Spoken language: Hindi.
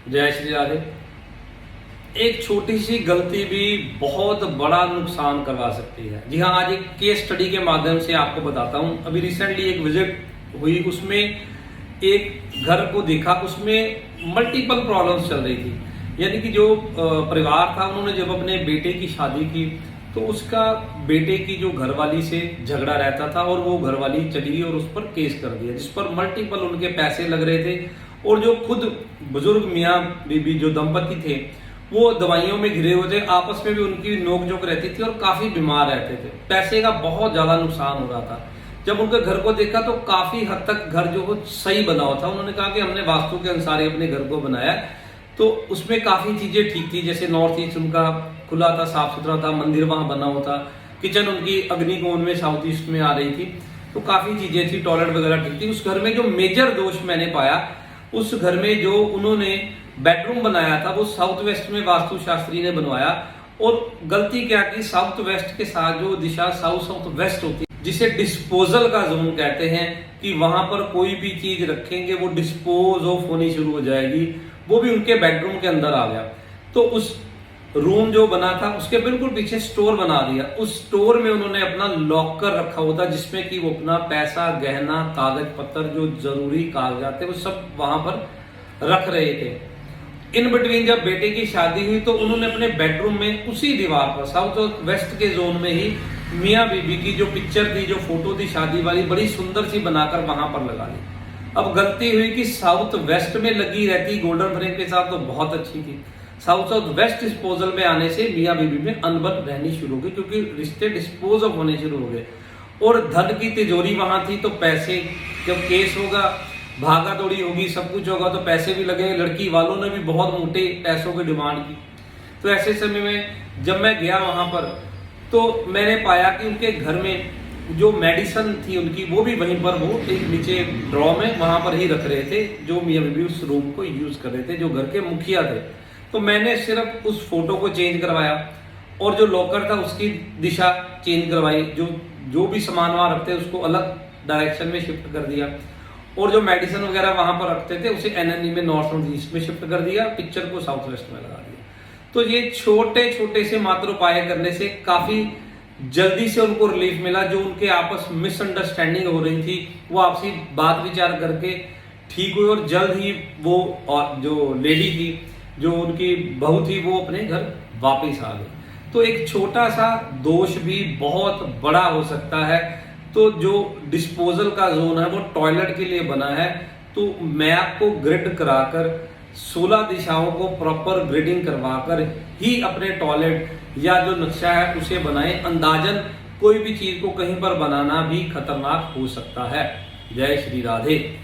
जय श्री राधे। एक छोटी सी गलती भी बहुत बड़ा नुकसान करवा सकती है। जी हाँ, आज एक केस स्टडी के माध्यम से आपको बताता हूँ। अभी रिसेंटली एक विजिट हुई, उसमें एक घर को देखा, उसमें मल्टीपल प्रॉब्लम्स चल रही थी। यानी कि जो परिवार था, उन्होंने जब अपने बेटे की शादी की तो उसका बेटे की जो घरवाली से झगड़ा रहता था और वो घरवाली चली गई और उस पर केस कर दिया, जिस पर मल्टीपल उनके पैसे लग रहे थे। और जो खुद बुजुर्ग मियाँ बीबी जो दंपति थे, वो दवाइयों में घिरे हुए थे, आपस में भी उनकी नोकझोंक रहती थी और काफी बीमार रहते थे। पैसे का बहुत ज्यादा नुकसान हो रहा था। जब उनके घर को देखा तो काफी हद तक घर जो सही बना हुआ था। उन्होंने कहा कि हमने वास्तु के अनुसार ही अपने घर को बनाया, तो उसमें काफी चीजें ठीक थी। जैसे नॉर्थ ईस्ट उनका खुला था, साफ सुथरा था, मंदिर वहां बना हुआ था, किचन उनकी अग्निकोण में साउथ ईस्ट में आ रही थी, तो काफी चीजें थी, टॉयलेट वगैरह ठीक थी। उस घर में जो मेजर दोष मैंने पाया, उस घर में जो उन्होंने बेडरूम बनाया था वो साउथ वेस्ट में वास्तु शास्त्री ने बनवाया। और गलती क्या की, साउथ वेस्ट के साथ जो दिशा साउथ साउथ वेस्ट होती है, जिसे डिस्पोजल का जोन कहते हैं, कि वहां पर कोई भी चीज रखेंगे वो डिस्पोज ऑफ होनी शुरू हो जाएगी, वो भी उनके बेडरूम के अंदर आ गया। तो उस रूम जो बना था उसके बिल्कुल पीछे स्टोर बना दिया। उस स्टोर में उन्होंने अपना लॉकर रखा हुआ था, जिसमें कि वो अपना पैसा, गहना, कागज पत्र, जो जरूरी कागजात थे, वो सब वहां पर रख रहे थे। इन बिटवीन जब बेटे की शादी हुई तो उन्होंने अपने बेडरूम में उसी दीवार पर साउथ और वेस्ट के जोन में ही मियाँ बीबी की जो पिक्चर थी, जो फोटो थी शादी वाली, बड़ी सुंदर सी बनाकर वहां पर लगा ली। अब गलती हुई कि साउथ वेस्ट में लगी रहती गोल्डन फ्रेम के साथ तो बहुत अच्छी थी, साउथ साउथ वेस्ट डिस्पोजल में आने से मियाँ बीबी में अनबन रहनी शुरू हो गई, क्योंकि रिश्ते डिस्पोज ऑफ होने शुरू हो गए। और धन की तिजोरी वहां थी, तो पैसे, जब केस होगा, भागा दौड़ी होगी, सब कुछ होगा, तो पैसे भी लगेंगे। लड़की वालों ने भी बहुत मोटे पैसों की डिमांड की। तो ऐसे समय में जब मैं गया वहां पर, तो मैंने पाया कि उनके घर में जो मेडिसिन थी उनकी, वो भी वहीं पर, वो एक नीचे ड्रॉ में वहां पर ही रख रहे थे, जो मियाँ बीबी उस रूम को यूज कर रहे थे, जो घर के मुखिया थे। तो मैंने सिर्फ उस फोटो को चेंज करवाया और जो लॉकर था उसकी दिशा चेंज करवाई, जो भी सामान वहां रखते उसको अलग डायरेक्शन में शिफ्ट कर दिया, और जो मेडिसिन वगैरह वहां पर रखते थे उसे एनएनई में नॉर्थ और ईस्ट में शिफ्ट कर दिया, पिक्चर को साउथ वेस्ट में लगा दिया। तो ये छोटे छोटे से मात्र उपाय करने से काफी जल्दी से उनको रिलीफ मिला। जो उनके आपस मिसअंडरस्टैंडिंग हो रही थी, वो आपसी बात विचार करके ठीक हुई, और जल्द ही वो, और जो लेडी थी, जो उनकी बहू थी, वो अपने घर वापस आ गई। तो एक छोटा सा दोष भी बहुत बड़ा हो सकता है। तो जो डिस्पोजल का जोन है वो टॉयलेट के लिए बना है, तो मैं आपको ग्रिड कराकर 16 दिशाओं को प्रॉपर ग्रिडिंग करवाकर ही अपने टॉयलेट या जो नक्शा है उसे बनाएं। अंदाजन कोई भी चीज को कहीं पर बनाना भी खतरनाक हो सकता है। जय श्री राधे।